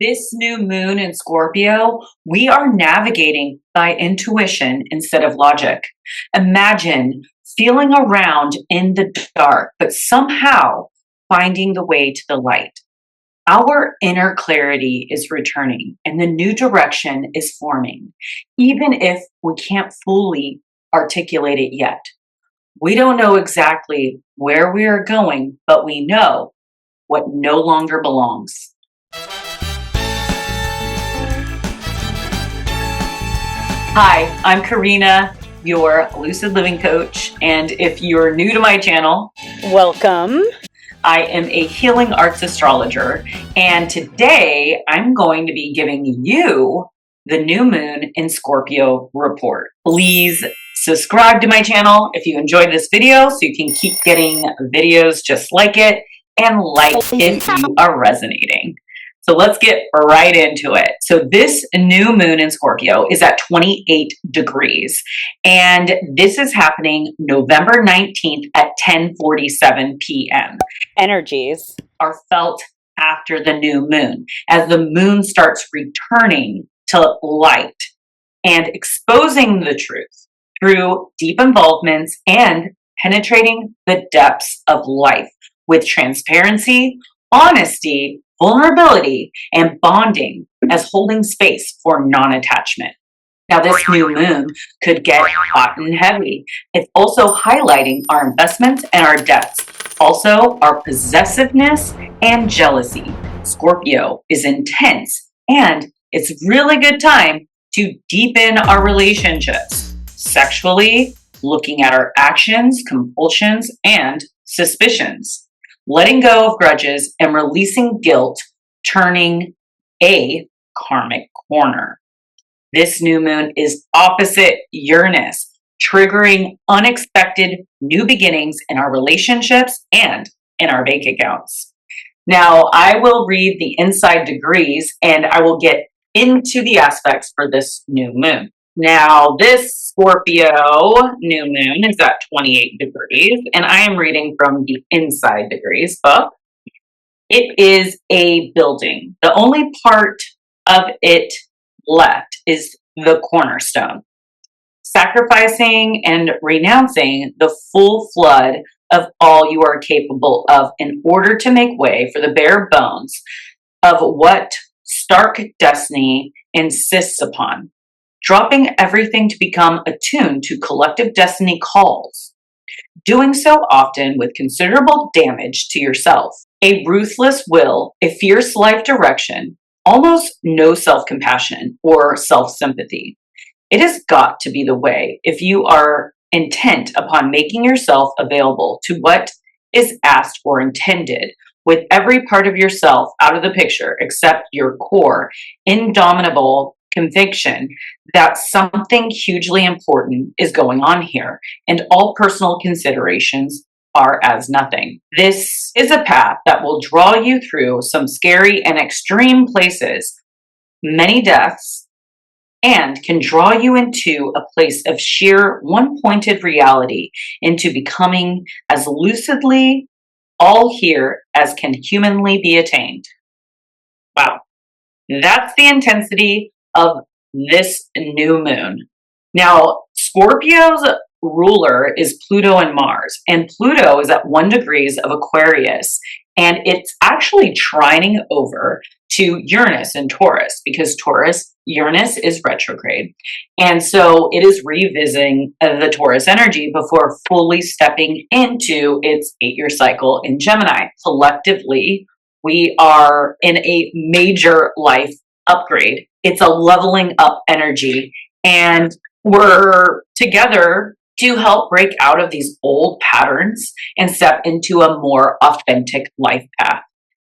This new moon in Scorpio, we are navigating by intuition instead of logic. Imagine feeling around in the dark, but somehow finding the way to the light. Our inner clarity is returning and the new direction is forming, even if we can't fully articulate it yet. We don't know exactly where we are going, but we know what no longer belongs. Hi, I'm Karina, your Lucid Living Coach, and if you're new to my channel, welcome. I am a healing arts astrologer, and today I'm going to be giving you the new moon in Scorpio report. Please subscribe to my channel if you enjoyed this video so you can keep getting videos just like it, and like if you are resonating. So let's get right into it. So this new moon in Scorpio is at 28 degrees, and this is happening November 19th at 10:47 p.m. Energies are felt after the new moon as the moon starts returning to light and exposing the truth through deep involvements and penetrating the depths of life with transparency, honesty, vulnerability, and bonding as holding space for non-attachment. Now, this new moon could get hot and heavy. It's also highlighting our investments and our debts. Also, our possessiveness and jealousy. Scorpio is intense, and it's really good time to deepen our relationships. Sexually, looking at our actions, compulsions, and suspicions. Letting go of grudges and releasing guilt, turning a karmic corner. This new moon is opposite Uranus, triggering unexpected new beginnings in our relationships and in our bank accounts. Now, I will read the inside degrees and I will get into the aspects for this new moon. Now, this Scorpio new moon is at 28 degrees, and I am reading from the Inside Degrees book. It is a building. The only part of it left is the cornerstone. Sacrificing and renouncing the full flood of all you are capable of in order to make way for the bare bones of what stark destiny insists upon. Dropping everything to become attuned to collective destiny calls. Doing so often with considerable damage to yourself. A ruthless will, a fierce life direction, almost no self-compassion or self-sympathy. It has got to be the way if you are intent upon making yourself available to what is asked or intended, with every part of yourself out of the picture except your core, indomitable conviction that something hugely important is going on here, and all personal considerations are as nothing. This is a path that will draw you through some scary and extreme places, many deaths, and can draw you into a place of sheer one-pointed reality, into becoming as lucidly all here as can humanly be attained. Wow, that's the intensity of this new moon. Now, Scorpio's ruler is Pluto and Mars, and Pluto is at 1 degree of Aquarius, and it's actually trining over to Uranus and Taurus, because Uranus is retrograde, and so it is revisiting the Taurus energy before fully stepping into its 8-year cycle in Gemini. Collectively, we are in a major life upgrade. It's a leveling up energy, and we're together to help break out of these old patterns and step into a more authentic life path.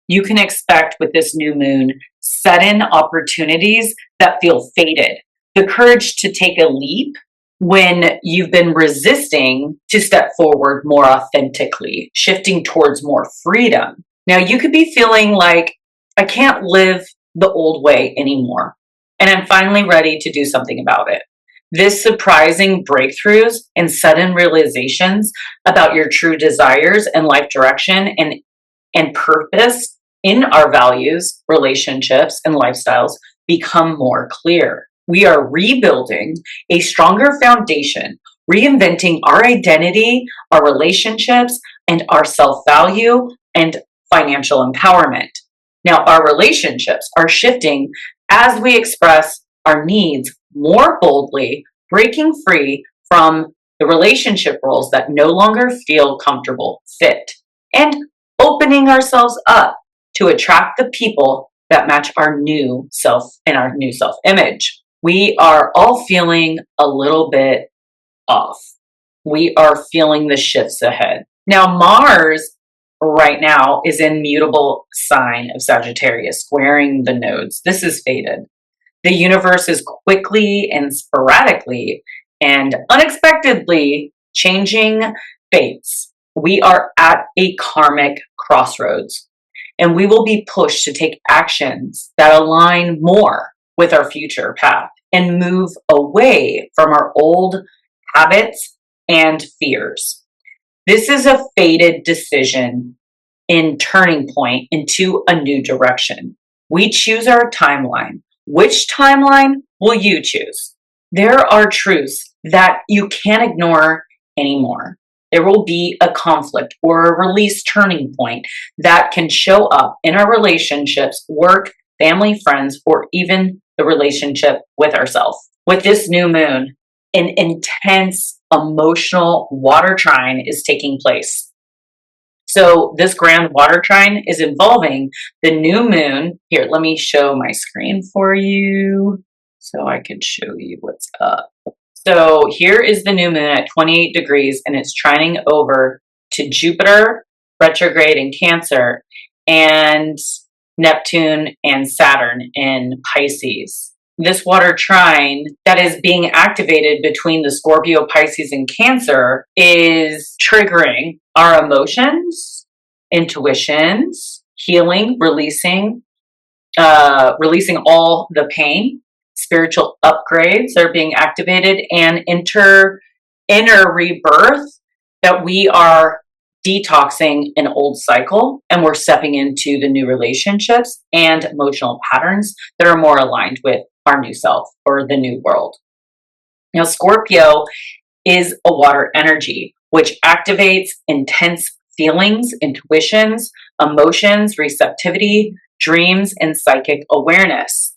You can expect with this new moon sudden opportunities that feel fated, the courage to take a leap when you've been resisting to step forward more authentically, shifting towards more freedom. Now, you could be feeling like, I can't live the old way anymore, and I'm finally ready to do something about it. This surprising breakthroughs and sudden realizations about your true desires and life direction and purpose in our values, relationships, and lifestyles become more clear. We are rebuilding a stronger foundation, reinventing our identity, our relationships, and our self-value and financial empowerment. Now, our relationships are shifting as we express our needs more boldly, breaking free from the relationship roles that no longer feel comfortable fit, and opening ourselves up to attract the people that match our new self and our new self-image. We are all feeling a little bit off. We are feeling the shifts ahead. Now, Mars right now is in mutable sign of Sagittarius, squaring the nodes. This is fated. The universe is quickly and sporadically and unexpectedly changing fates. We are at a karmic crossroads, and we will be pushed to take actions that align more with our future path and move away from our old habits and fears. This is a fated decision in turning point into a new direction. We choose our timeline. Which timeline will you choose? There are truths that you can't ignore anymore. There will be a conflict or a release turning point that can show up in our relationships, work, family, friends, or even the relationship with ourselves. With this new moon, an intense emotional water trine is taking place. So this grand water trine is involving the new moon. Here, let me show my screen for you so I can show you what's up. So here is the new moon at 28 degrees, and it's trining over to Jupiter, retrograde in Cancer, and Neptune and Saturn in Pisces. This water trine that is being activated between the Scorpio, Pisces, and Cancer is triggering our emotions, intuitions, healing, releasing all the pain. Spiritual upgrades are being activated, and inner rebirth, that we are detoxing an old cycle and we're stepping into the new relationships and emotional patterns that are more aligned with our new self or the new world. Now, Scorpio is a water energy, which activates intense feelings, intuitions, emotions, receptivity, dreams, and psychic awareness.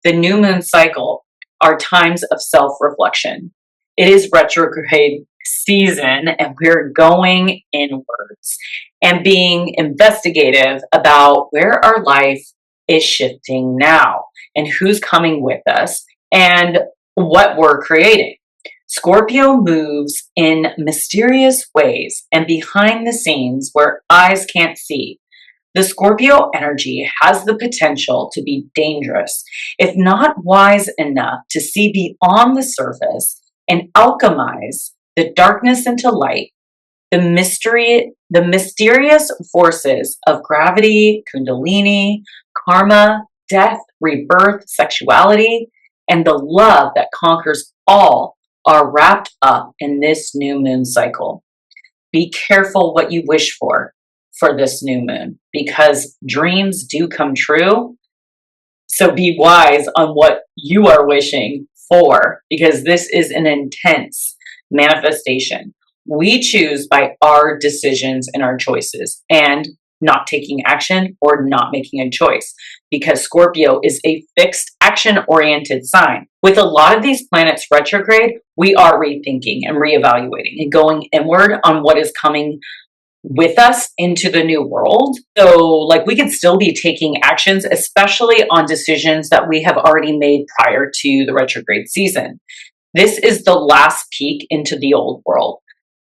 The new moon cycle are times of self-reflection. It is retrograde season, and we're going inwards and being investigative about where our life is shifting now and who's coming with us and what we're creating. Scorpio moves in mysterious ways and behind the scenes where eyes can't see. The Scorpio energy has the potential to be dangerous if not wise enough to see beyond the surface and alchemize the darkness into light. The mysterious forces of gravity, kundalini, karma, death, rebirth, sexuality, and the love that conquers all are wrapped up in this new moon cycle. Be careful what you wish for this new moon, because dreams do come true. So be wise on what you are wishing for, because this is an intense manifestation. We choose by our decisions and our choices, and not taking action or not making a choice, because Scorpio is a fixed action-oriented sign. With a lot of these planets retrograde, we are rethinking and reevaluating and going inward on what is coming with us into the new world. So like, we could still be taking actions, especially on decisions that we have already made prior to the retrograde season. This is the last peek into the old world.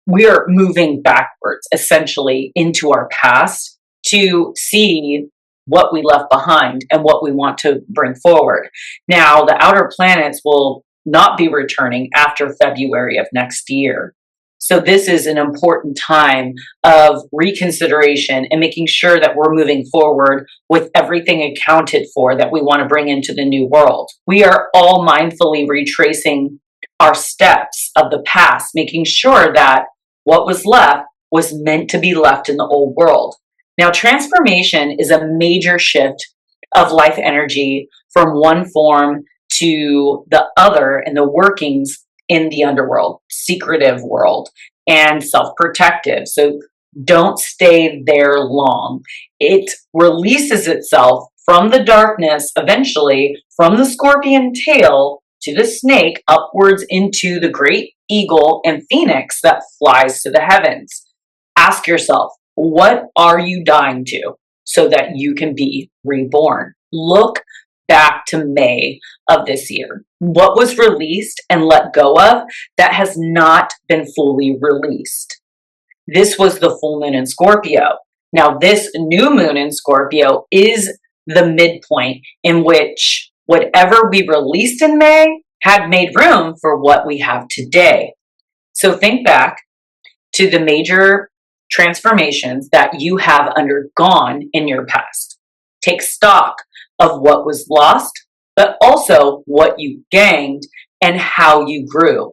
We are moving backwards, essentially, into our past to see what we left behind and what we want to bring forward. Now, the outer planets will not be returning after February of next year. So this is an important time of reconsideration and making sure that we're moving forward with everything accounted for that we want to bring into the new world. We are all mindfully retracing our steps of the past, making sure that what was left was meant to be left in the old world. Now, transformation is a major shift of life energy from one form to the other in the workings in the underworld, secretive world, and self-protective. So don't stay there long. It releases itself from the darkness, eventually from the scorpion tail to the snake, upwards into the great eagle and phoenix that flies to the heavens. Ask yourself, what are you dying to so that you can be reborn? Look back to May of this year. What was released and let go of that has not been fully released? This was the full moon in Scorpio. Now, this new moon in Scorpio is the midpoint in which whatever we released in May had made room for what we have today. So think back to the major transformations that you have undergone in your past. Take stock of what was lost, but also what you gained and how you grew.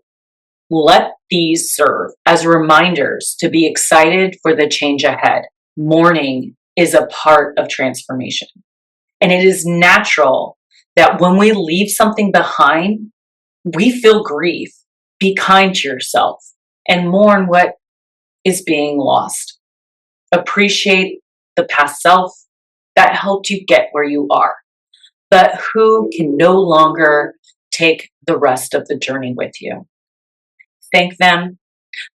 Let these serve as reminders to be excited for the change ahead. Mourning is a part of transformation. And it is natural that when we leave something behind, we feel grief. Be kind to yourself and mourn what is being lost. Appreciate the past self that helped you get where you are, but who can no longer take the rest of the journey with you. Thank them,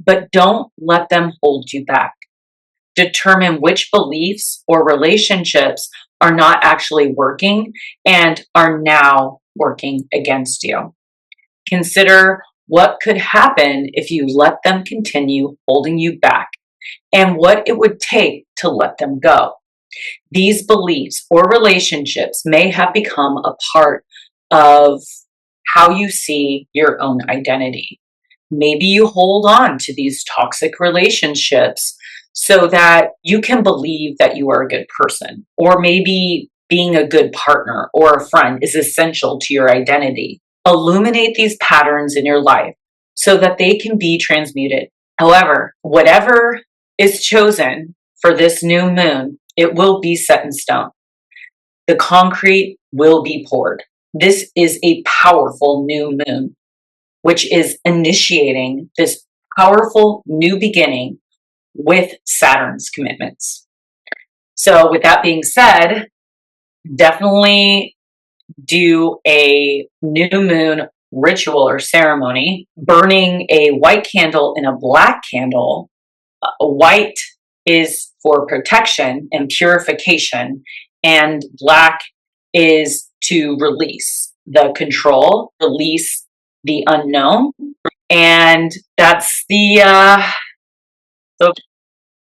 but don't let them hold you back. Determine which beliefs or relationships are not actually working and are now working against you. Consider what could happen if you let them continue holding you back and what it would take to let them go. These beliefs or relationships may have become a part of how you see your own identity. Maybe you hold on to these toxic relationships so that you can believe that you are a good person, or maybe being a good partner or a friend is essential to your identity. Illuminate these patterns in your life so that they can be transmuted. However, whatever is chosen for this new moon, it will be set in stone. The concrete will be poured. This is a powerful new moon, which is initiating this powerful new beginning with Saturn's commitments. So with that being said, definitely do a new moon ritual or ceremony, burning a white candle in a black candle. White is for protection and purification, and black is to release the control, release the unknown, and that's the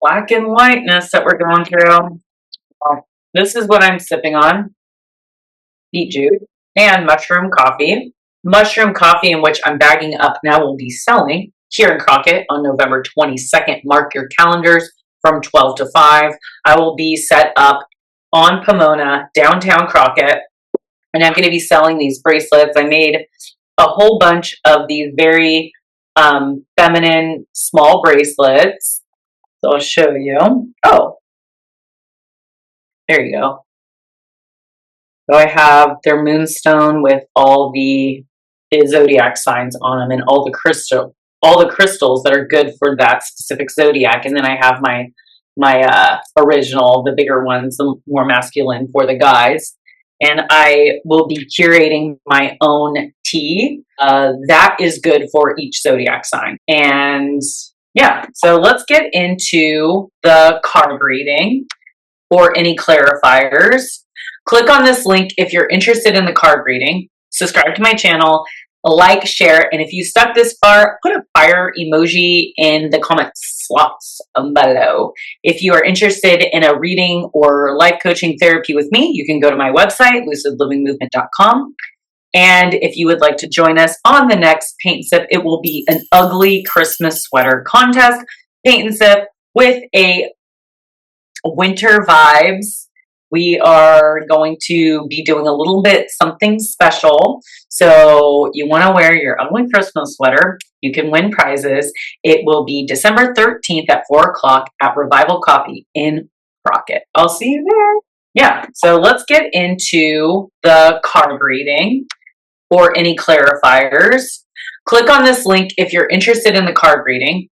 black and whiteness that we're going through. This is what I'm sipping on: beet juice and mushroom coffee. Mushroom coffee, in which I'm bagging up now, will be selling here in Crockett on November 22nd. Mark your calendars from 12 to 5. I will be set up on Pomona, downtown Crockett, and I'm going to be selling these bracelets. I made a whole bunch of these very feminine small bracelets. So I'll show you. Oh, there you go. So I have their moonstone with all the zodiac signs on them and all the crystals that are good for that specific zodiac. And then I have my original, the bigger ones, the more masculine for the guys. And I will be curating my own tea that is good for each zodiac sign. And yeah, so let's get into the card reading or any clarifiers. Click on this link if you're interested in the card reading. Subscribe to my channel, like, share, and if you stuck this far, put a fire emoji in the comment slots below. If you are interested in a reading or life coaching therapy with me, you can go to my website, LUCIDLIVINGMOVEMENT.com. And if you would like to join us on the next Paint and Sip, it will be an ugly Christmas sweater contest. Paint and Sip with a winter vibes. We are going to be doing a little bit something special. So you want to wear your ugly Christmas sweater. You can win prizes. It will be December 13th at 4 o'clock at Revival Coffee in rock it. I'll see you there. Yeah, so let's get into the card reading or any clarifiers. Click on this link if you're interested in the card reading.